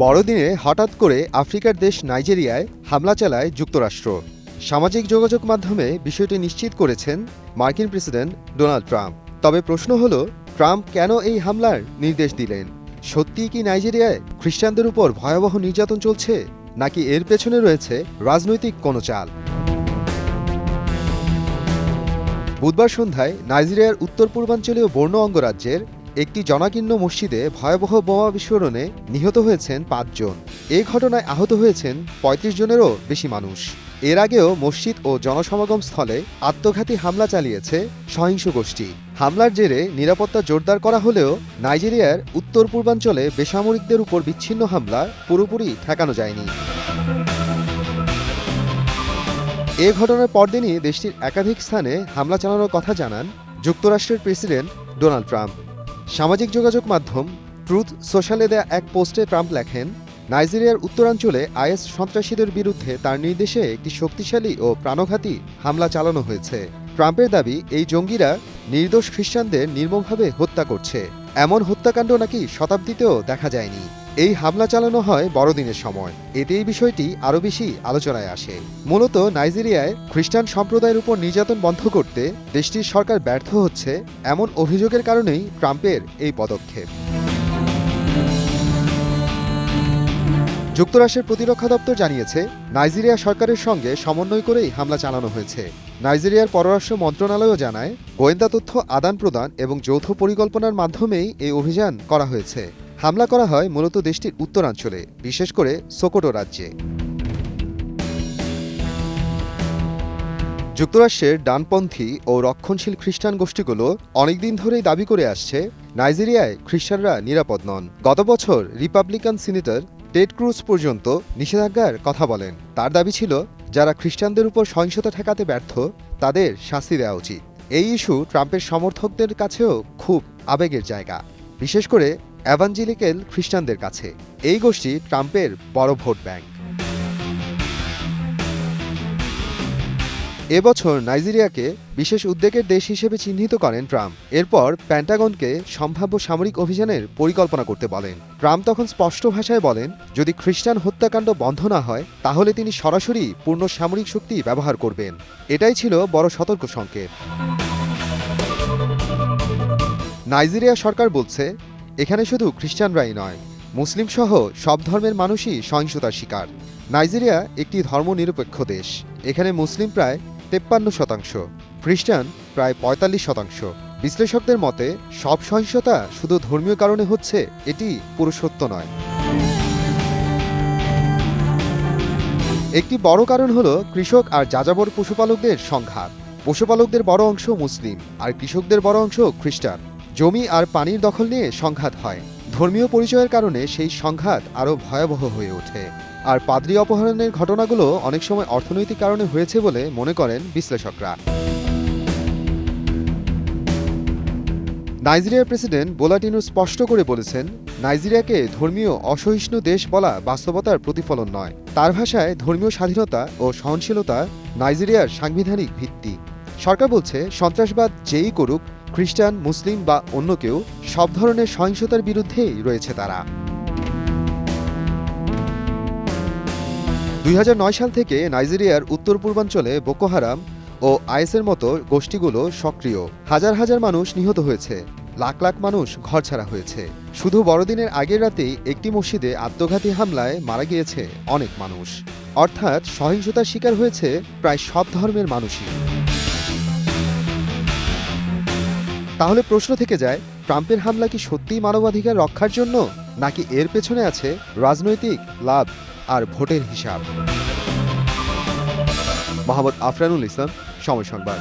বড়দিনে হঠাৎ করে আফ্রিকার দেশ নাইজেরিয়ায় হামলা চালায় যুক্তরাষ্ট্র। সামাজিক যোগাযোগ মাধ্যমে বিষয়টি নিশ্চিত করেছেন মার্কিন প্রেসিডেন্ট ডোনাল্ড ট্রাম্প। তবে প্রশ্ন হল, ট্রাম্প কেন এই হামলার নির্দেশ দিলেন? সত্যিই কি নাইজেরিয়ায় খ্রিস্টানদের উপর ভয়াবহ নির্যাতন চলছে, নাকি এর পেছনে রয়েছে রাজনৈতিক কোনো চাল? বুধবার সন্ধ্যায় নাইজেরিয়ার উত্তর পূর্বাঞ্চলীয় বর্নো অঙ্গরাজ্যের একটি জনাকীর্ণ মসজিদে ভয়াবহ বোমা বিস্ফোরণে নিহত হয়েছেন ৫ জন। এ ঘটনায় আহত হয়েছেন ৩৫ জনেরও বেশি মানুষ। এর আগেও মসজিদ ও জনসমাগম স্থলে আত্মঘাতী হামলা চালিয়েছে সহিংস গোষ্ঠী। হামলার জেরে নিরাপত্তা জোরদার করা হলেও নাইজেরিয়ার উত্তর পূর্বাঞ্চলে বেসামরিকদের উপর বিচ্ছিন্ন হামলা পুরোপুরি ঠেকানো যায়নি। এ ঘটনার পরদিনই দেশটির একাধিক স্থানে হামলা চালানোর কথা জানান যুক্তরাষ্ট্রের প্রেসিডেন্ট ডোনাল্ড ট্রাম্প। সামাজিক যোগাযোগ মাধ্যম ট্রুথ সোশ্যালে দেয়া এক পোস্টে ট্রাম্প লেখেন, নাইজেরিয়ার উত্তরাঞ্চলে আইএস সন্ত্রাসীদের বিরুদ্ধে তার নির্দেশে একটি শক্তিশালী ও প্রাণঘাতী হামলা চালানো হয়েছে। ট্রাম্পের দাবি, এই জঙ্গিরা নির্দোষ খ্রিস্টানদের নির্মমভাবে হত্যা করছে। এমন হত্যাকাণ্ড নাকি শতাব্দীতেও দেখা যায়নি। এই হামলা চালানো হয় বড়দিনের সময়। এতে এই বিষয়টি আরও বেশি আলোচনায় আসে। মূলত নাইজেরিয়ায় খ্রিস্টান সম্প্রদায়ের উপর নির্যাতন বন্ধ করতে দেশটির সরকার ব্যর্থ হচ্ছে, এমন অভিযোগের কারণেই ট্রাম্পের এই পদক্ষেপ। যুক্তরাষ্ট্রের প্রতিরক্ষা দপ্তর জানিয়েছে, নাইজেরিয়া সরকারের সঙ্গে সমন্বয় করেই হামলা চালানো হয়েছে। নাইজেরিয়ার পররাষ্ট্র মন্ত্রণালয়ও জানায়, গোয়েন্দা তথ্য আদান প্রদান এবং যৌথ পরিকল্পনার মাধ্যমেই এই অভিযান করা হয়েছে। হামলা করা হয় মূলত দেশটির উত্তরাঞ্চলে, বিশেষ করে সোকোটো রাজ্যে। যুক্তরাষ্ট্রের ডানপন্থী ও রক্ষণশীল খ্রিস্টান গোষ্ঠীগুলো অনেকদিন ধরেই দাবি করে আসছে, নাইজেরিয়ায় খ্রিস্টানরা নিরাপদ নন। গত বছর রিপাবলিকান সিনেটর টেড ক্রুজ পর্যন্ত নিষেধাজ্ঞার কথা বলেন। তার দাবি ছিল, যারা খ্রিস্টানদের উপর সহিংসতা ঠেকাতে ব্যর্থ তাদের শাস্তি দেওয়া উচিত। এই ইস্যু ট্রাম্পের সমর্থকদের কাছেও খুব আবেগের জায়গা, বিশেষ করে এভাঞ্জেলিক্যাল খ্রিস্টানদের কাছে। এই গোষ্ঠী ট্রাম্পের বড় ভোট ব্যাংক। এবছর নাইজেরিয়াকে বিশেষ উদ্বেগের দেশ হিসেবে চিহ্নিত করেন ট্রাম্প। এরপর পেন্টাগনকে সম্ভাব্য সামরিক অভিযানের পরিকল্পনা করতে বলেন। ট্রাম্প তখন স্পষ্ট ভাষায় বলেন, যদি খ্রিস্টান হত্যাকাণ্ড বন্ধ না হয় তাহলে তিনি সরাসরি পূর্ণ সামরিক শক্তি ব্যবহার করবেন। এটাই ছিল বড় সতর্ক সংকেত। নাইজেরিয়া সরকার বলছে, এখানে শুধু খ্রিস্টানরাই নয়, মুসলিম সহ সব ধর্মের মানুষই সহিংসতার শিকার। নাইজেরিয়া একটি ধর্মনিরপেক্ষ দেশ। এখানে মুসলিম প্রায় 53%, খ্রিস্টান প্রায় 45%। বিশ্লেষকদের মতে সব সহিংসতা শুধু ধর্মীয় কারণে হচ্ছে, এটি পুরো সত্য নয়। একটি বড় কারণ হলো কৃষক আর যাযাবর পশুপালকদের সংঘাত। পশুপালকদের বড় অংশ মুসলিম আর কৃষকদের বড় অংশ খ্রিস্টান। জমি আর পানির দখল নিয়ে সংঘাত হয়। ধর্মীয় পরিচয়ের কারণে সেই সংঘাত আরও ভয়াবহ হয়ে ওঠে। আর পাদ্রী অপহরণের ঘটনাগুলো অনেক সময় অর্থনৈতিক কারণে হয়েছে বলে মনে করেন বিশ্লেষকরা। নাইজেরিয়ার প্রেসিডেন্ট বোলা তিনুবু স্পষ্ট করে বলেছেন, নাইজেরিয়াকে ধর্মীয় অসহিষ্ণু দেশ বলা বাস্তবতার প্রতিফলন নয়। তার ভাষায়, ধর্মীয় স্বাধীনতা ও সহনশীলতা নাইজেরিয়ার সাংবিধানিক ভিত্তি। সরকার বলছে, সন্ত্রাসবাদ যেই করুক, খ্রিস্টান, মুসলিম বা অন্য কেউ, সব ধরনের সহিংসতার বিরুদ্ধেই রয়েছে তারা। ২০০৯ সাল থেকে নাইজেরিয়ার উত্তর পূর্বাঞ্চলে বোকো হারাম ও আইএসের মতো গোষ্ঠীগুলো সক্রিয়। হাজার হাজার মানুষ নিহত হয়েছে, লাখ লাখ মানুষ ঘরছাড়া হয়েছে। শুধু বড়দিনের আগের রাতেই একটি মসজিদে আত্মঘাতী হামলায় মারা গিয়েছে অনেক মানুষ। অর্থাৎ সহিংসতার শিকার হয়েছে প্রায় সব ধর্মের মানুষই। তাহলে প্রশ্ন থেকে যায়, ট্রাম্পের হামলা কি সত্যিই মানবাধিকার রক্ষার জন্য, নাকি এর পেছনে আছে রাজনৈতিক লাভ আর ভোটের হিসাব? মোহাম্মদ আফরানুল ইসলাম, সময় সংবাদ।